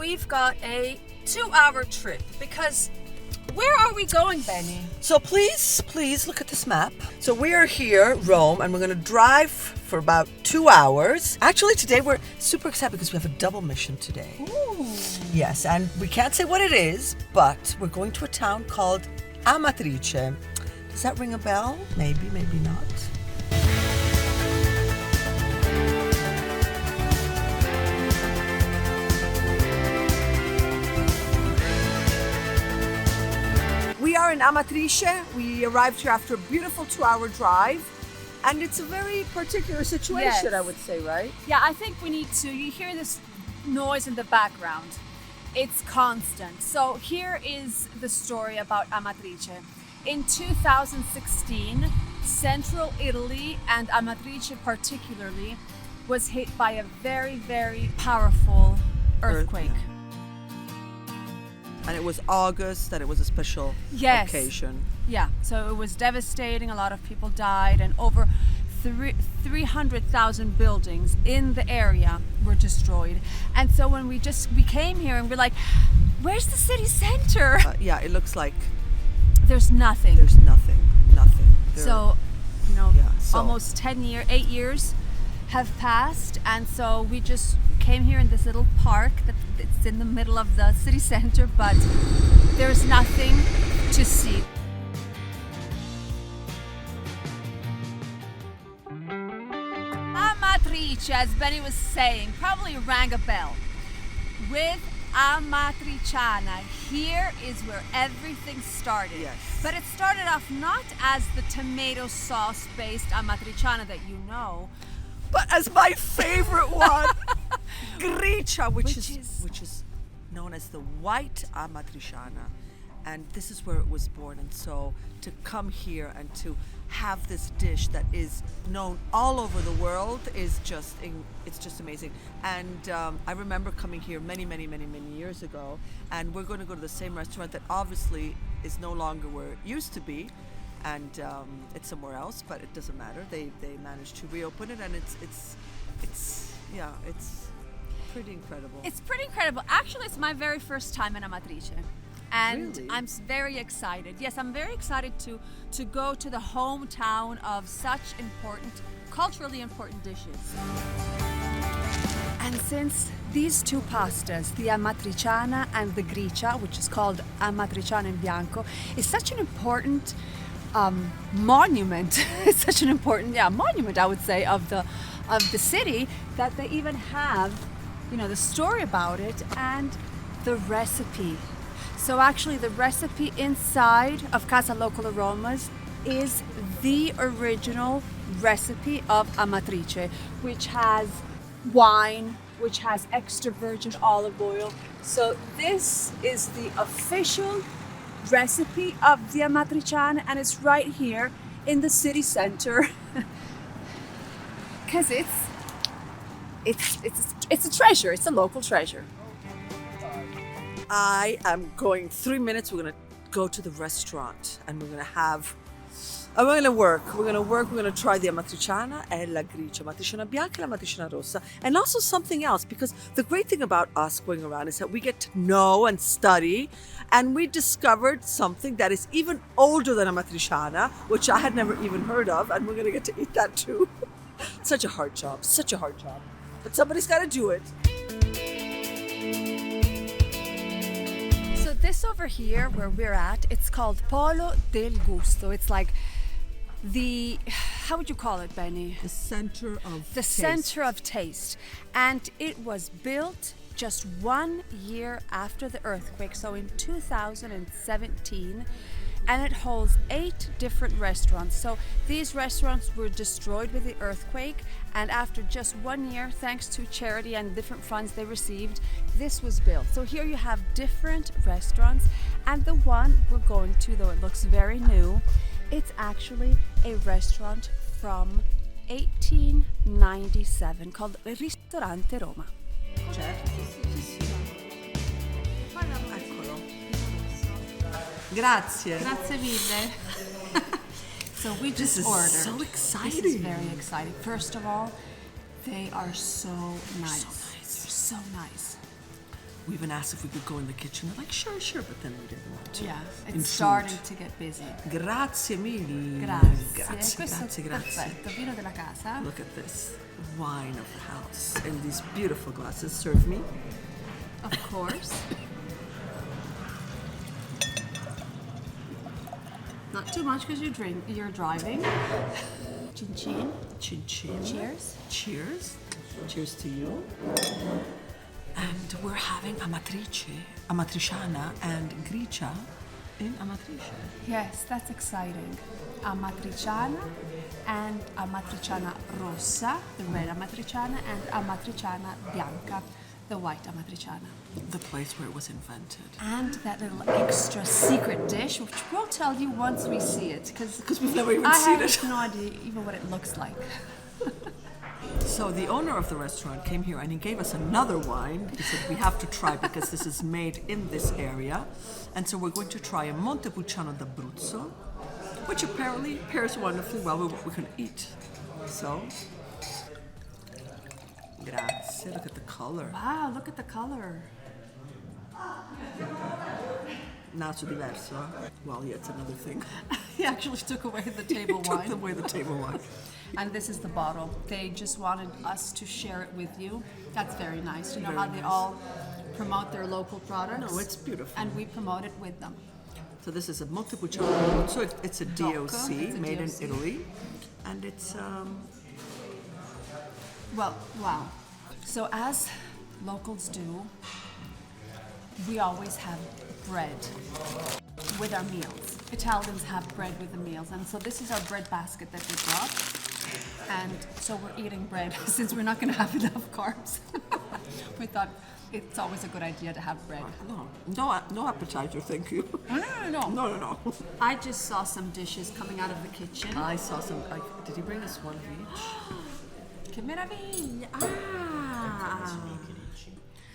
we've got a 2-hour trip because where are we going, Benny? So please look at this map. So we are here, Rome, and we're going to drive for about 2 hours. Actually, today we're super excited because we have a double mission today. Ooh. Yes, and we can't say what it is, but we're going to a town called Amatrice. Does that ring a bell? Maybe, maybe not. We are in Amatrice. We arrived here after a beautiful 2-hour drive. And it's a very particular situation, Yes. I would say, right? Yeah, I think we need to. You hear this noise in the background. It's constant. So here is the story about Amatrice. In 2016, central Italy and Amatrice particularly was hit by a very, very powerful earthquake. And it was August, and it was a special Yes. occasion. Yeah, so it was devastating. A lot of people died, and over 300,000 buildings in the area were destroyed. And so when we came here and we're like, where's the city center? Yeah, it looks like There's nothing. there's nothing. There- So, so- almost 8 years have passed, and so we just came here in this little park that's in the middle of the city center, but there's nothing to see. Amatrice, as Benny was saying, probably rang a bell. With Amatriciana, here is where everything started. Yes. But it started off not as the tomato sauce-based Amatriciana that you know. But as my favorite one, Gricia, which Which is known as the white Amatriciana, and this is where it was born. And so to come here and to have this dish that is known all over the world is it's just amazing. And I remember coming here many years ago, and we're going to go to the same restaurant that obviously is no longer where it used to be. And it's somewhere else, but it doesn't matter. They managed to reopen it, and it's pretty incredible. It's pretty incredible. Actually, it's my very first time in Amatrice. And Really? I'm very excited. Yes, I'm very excited to go to the hometown of such culturally important dishes. And since these two pastas, the Amatriciana and the Gricia, which is called Amatriciana in Bianco, is such an important monument. It's such an important monument, I would say, of the city, that they even have the story about it and the recipe. So actually the recipe inside of Casa Local Aromas is the original recipe of Amatrice, which has wine, which has extra virgin olive oil. So this is the official recipe of the Amatriciana, and it's right here in the city center. Because it's a treasure. It's a local treasure. I am going 3 minutes. We're going to go to the restaurant, and we're going to work. We're going to try the Amatriciana e la Gricia, Amatriciana bianca e la Amatriciana rossa. And also something else, because the great thing about us going around is that we get to know and study, and we discovered something that is even older than Amatriciana, which I had never even heard of, and we're going to get to eat that too. Such a hard job. But somebody's got to do it. So this over here where we're at, it's called Polo del Gusto. It's like how would you call it, Benny? The center of The center of taste. And it was built just 1 year after the earthquake, so in 2017. And it holds 8 different restaurants. So these restaurants were destroyed with the earthquake, and after just 1 year, thanks to charity and different funds they received, this was built. So here you have different restaurants, and the one we're going to, though it looks very new, it's actually a restaurant from 1897 called Ristorante Roma. Eccolo. Grazie. Grazie mille. So we just This is ordered. so This is exciting. very exciting. First of all, they are so nice. They're so nice. We even asked if we could go in the kitchen. They're like, sure, but then we didn't want to. Yeah, it's Intrude. starting to get busy. Grazie mille. Grazie. Questo Grazie. perfetto, vino della casa. Look at this wine of the house in these beautiful glasses. Serve me. Of course. Not too much because you're driving. Chin chin. Chin chin. Cheers. Cheers. Cheers to you. And we're having Amatrice, Amatriciana and Gricia in Amatrice. Yes, that's exciting. Amatriciana and Amatriciana rossa, the red Amatriciana, and Amatriciana bianca, the white Amatriciana. The place where it was invented. And that little extra secret dish, which we'll tell you once we see it, Because we've never even I seen have it. no idea even what it looks like. So the owner of the restaurant came here and he gave us another wine. He said we have to try because this is made in this area. And so we're going to try a Montepulciano d'Abruzzo, which apparently pairs wonderfully well with what we can eat. So, grazie. Look at the color. Wow, look at the color. Naso diverso. Well, yeah, it's another thing. He actually took away the table wine. Took away the table wine. And this is the bottle. They just wanted us to share it with you. That's very nice. You know Very how they nice. all promote their local products? No, it's beautiful. And we promote it with them. So this is a Montepulciano d'Abruzzo. It's a DOC It's a made DOC. in Italy. And it's, Well, wow. So as locals do, we always have bread with our meals. Italians have bread with the meals. And so this is our bread basket that we brought. And so we're eating bread since we're not going to have enough carbs. We thought it's always a good idea to have bread. no appetizer, thank you. No. No. I just saw some dishes coming out of the kitchen. I saw some, did he bring us one of each? Che meraviglia! Ah!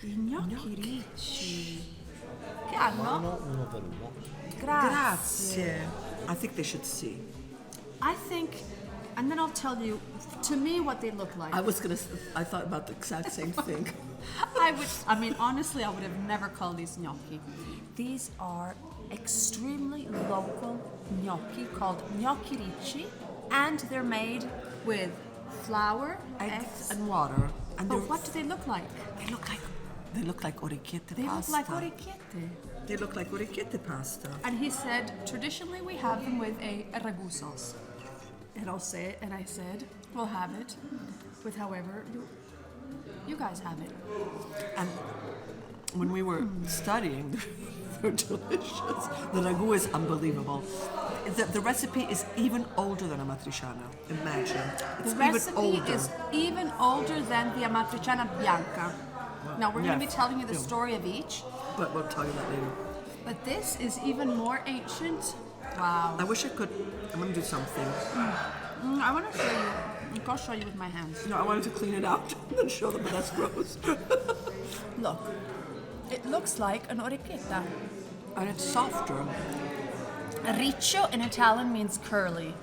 I gnocchi ricci. Che hanno? Uno per uno. Grazie. I think they should see. I think, and then I'll tell you, to me, what they look like. I thought about the exact same thing. Honestly, I would have never called these gnocchi. These are extremely local gnocchi called gnocchi ricci, and they're made with flour, Eggs and water. And But what do they look like? they look like orecchiette They pasta. look like orecchiette. They look like orecchiette pasta. And he said, traditionally we have them with a ragu sauce. And I'll say it, and I said, we'll have it with however you guys have it. And when we were studying, they're delicious. The ragu is unbelievable. The recipe is even older than Amatriciana. Imagine. It's The even recipe older. is even older than the Amatriciana bianca. Now we're going to Yes. be telling you the Yeah. story of each, But we'll tell you that later. but this is even more ancient. Wow. I wish I could. I'm gonna do something. I want to show you. I'll show you with my hands. No, I wanted to clean it out and then show them, but that's gross. Look, it looks like an orecchietta. And it's softer. Riccio in Italian means curly.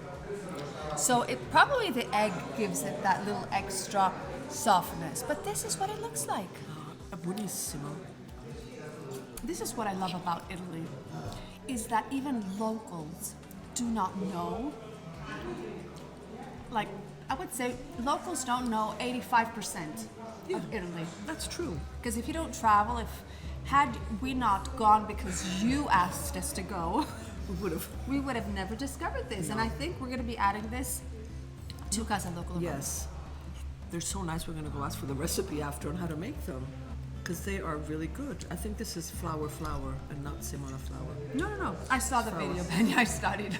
So it probably the egg gives it that little extra softness. But this is what it looks like. È buonissimo. This is what I love about Italy, is that even locals do not know. Like, I would say locals don't know 85% of Italy. That's true. Because if you don't travel, had we not gone because you asked us to go, we would have never discovered this. And I think we're going to be adding this to Casa Local. Yes. They're so nice. We're going to go ask for the recipe after on how to make them. Because they are really good. I think this is flour and not Simona flour. No. I saw the video, Benny. I studied.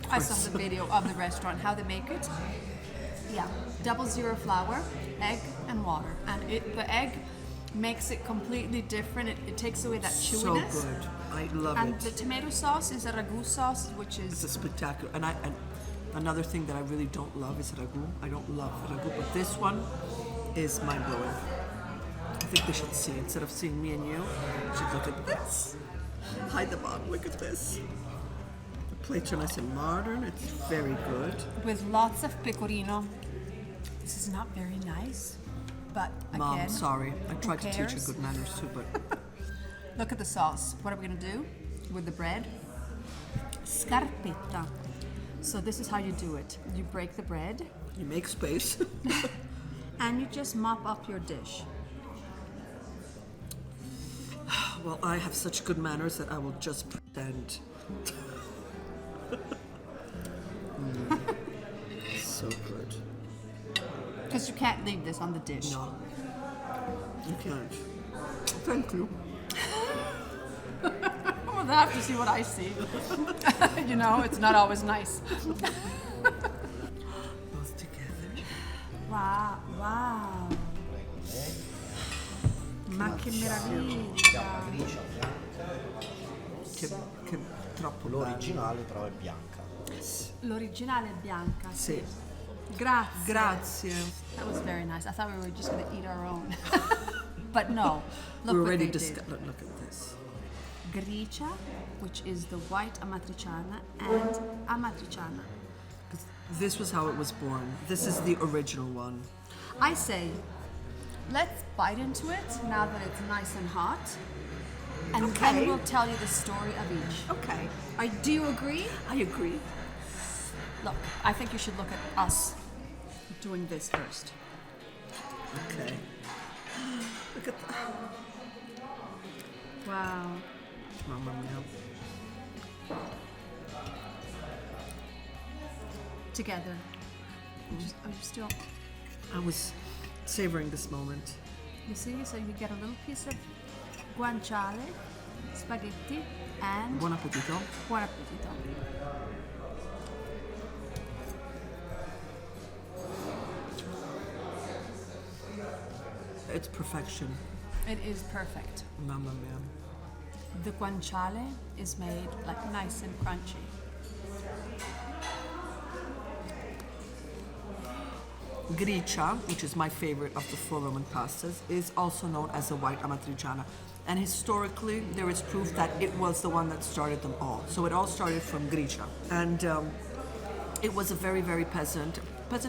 I saw the video of the restaurant, how they make it. Yeah, 00 flour, egg, and water. And the egg makes it completely different. It takes away that chewiness. So good. I love And it. the tomato sauce is a ragu sauce, which It's a is spectacular. And another thing that I really don't love is ragu. I don't love ragu, but this one is mind blowing. I think they should see. Instead of seeing me and you, they should look at this. Hide the bottom. Look at this. The plates are nice and modern. It's very good. with lots of pecorino. This is not very nice, but again, Mom, sorry. I tried to teach her cares? good manners too, but Look at the sauce. What are we gonna do with the bread? Scarpetta. So this is how you do it. You break the bread You make space. and you just mop up your dish. Well, I have such good manners that I will just pretend. So good. Because you can't leave this on the dish. No, you can't. Thank you. Well, they have to see what I see. You know, it's not always nice. Both together. Wow, wow. Ma che meraviglia. Gricia, bianca. Che troppo bello. L'originale però è bianca. L'originale è bianca. Sì. Grazie. Grazie. That was very nice. I thought we were just going to eat our own. But no. Look We what already they discussed. did. Look at this. Gricia, which is the white Amatriciana, and Amatriciana. This was how it was born. This is the original one. I say, let's bite into it now that it's nice and hot. And Okay. then we'll tell you the story of each. Okay. Do you agree? I agree. Look, I think you should look at us doing this first. Okay. Look at that. Wow. Mamma mia. Together. Are you still? I was savoring this moment. You see, so you get a little piece of guanciale, spaghetti, and Buon appetito. buon appetito. It's perfection. It is perfect. Mamma mia. The guanciale is made like nice and crunchy. Gricia, which is my favorite of the four Roman pastas, is also known as the white Amatriciana. And historically, there is proof that it was the one that started them all. So it all started from Gricia. And it was a very, very peasant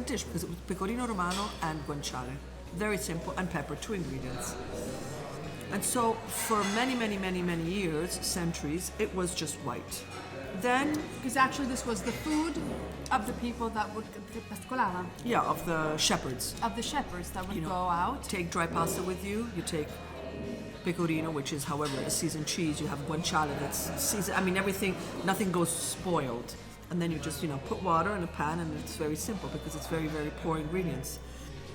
dish because it was pecorino romano and guanciale. Very simple, and pepper, 2 ingredients. And so for many, many, many, many years, centuries, it was just white. Then, Because actually this was the food of the people that would, pascolava, yeah, of the shepherds. of the shepherds that would You know, go out. Take dry pasta with you. You take pecorino, which is, however, a seasoned cheese. You have guanciale that's seasoned. I mean, everything, nothing goes spoiled. And then you just, put water in a pan, and it's very simple because it's very, very poor ingredients.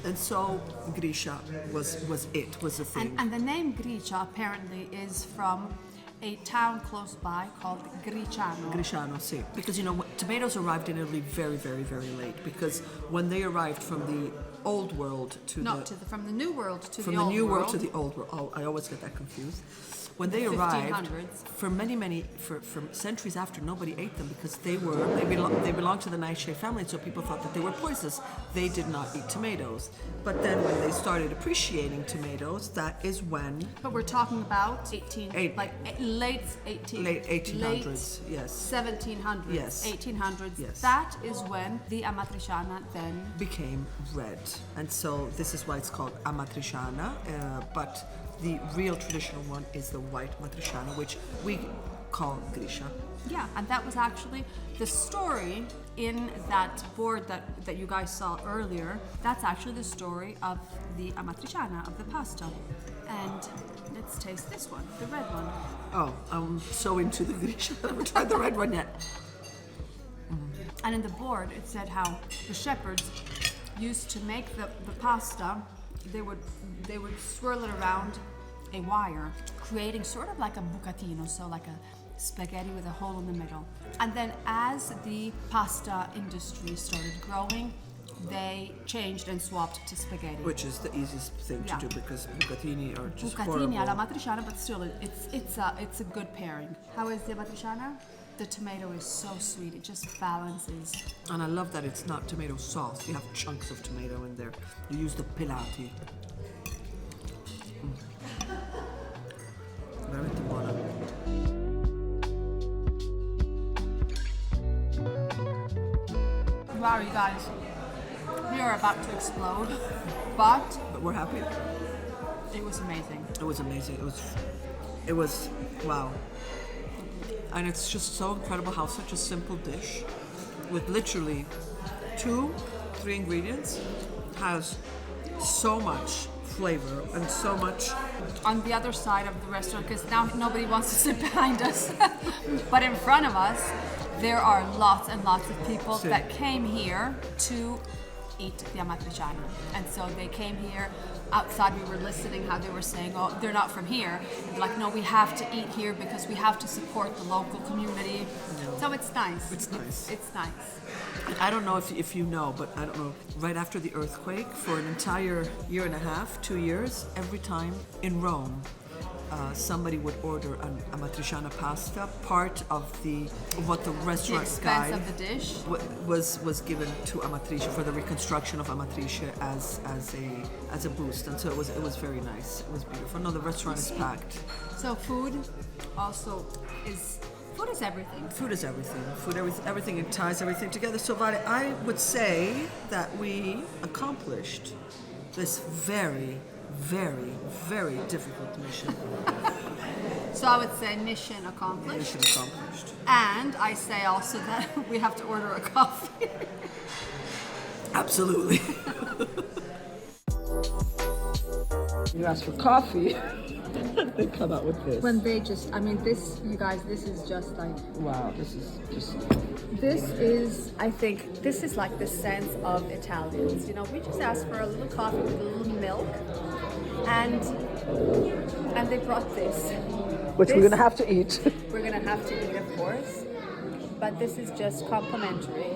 And so Gricia was the thing. And the name Gricia apparently is from a town close by called Griciano. Griciano, sì. Because tomatoes arrived in Italy very, very, very late. Because when they arrived from the old world to From the new world to from the old the new world world to the old world. Oh, I always get that confused. When they 1500s. arrived, for centuries after, nobody ate them because they belonged to the Nightshade family, so people thought that they were poisonous. They did not eat tomatoes. But then when they started appreciating tomatoes, that is when But we're talking about late 1800s, yes. 1700s, Yes. 1800s. Yes. That is when the Amatriciana then became red. And so this is why it's called Amatriciana, but the real traditional one is the white Amatriciana, which we call Gricia. Yeah, and that was actually the story in that board that you guys saw earlier. That's actually the story of the Amatriciana, of the pasta. And let's taste this one, the red one. Oh, I'm so into the Gricia. I haven't tried the red one yet. And in the board, it said how the shepherds used to make the pasta. They would swirl it around a wire, creating sort of like a bucatino, so like a spaghetti with a hole in the middle. And then as the pasta industry started growing, they changed and swapped to spaghetti. Which is the easiest thing Yeah. to do because bucatini are just Bucatini alla horrible. matriciana, but still, it's a good pairing. How is the matriciana? The tomato is so sweet; it just balances. And I love that it's not tomato sauce. You have chunks of tomato in there. You use the pelati. Veramente buona. Wow, you guys, we are about to explode, but But we're happy. it was amazing. It was amazing. It was It was, wow. And it's just so incredible how such a simple dish with literally 2-3 ingredients has so much flavor and so much. On the other side of the restaurant, because now nobody wants to sit behind us, but in front of us, there are lots and lots of people Sí. that came here to eat the Amatriciana. And so they came here. Outside we were listening how they were saying, oh, they're not from here. They're like, no, we have to eat here because we have to support the local community. So it's nice. It's nice. It's nice. I don't know if you know, but I don't know, right after the earthquake, for an entire year and a half, 2 years, every time in Rome, somebody would order an Amatriciana pasta. Part of what the The restaurant expense guide of the dish. was given to Amatrice for the reconstruction of Amatrice as a boost, and so it was very nice. It was beautiful. No, the restaurant is packed. So food also is everything. Food is everything. Everything, it ties everything together. So Vale, I would say that we accomplished this very, very, very difficult mission. So I would say mission accomplished. Mission accomplished. And I say also that we have to order a coffee. Absolutely. You asked for coffee. They come out with this. When they just, I mean, this, you guys, this is just like, Wow, this is just. this is, I think, this is like the sense of Italians. You know, we just asked for a little coffee with a little milk, and they brought this. Which we're This- gonna have to eat. We're gonna have to eat, of course, but this is just complimentary.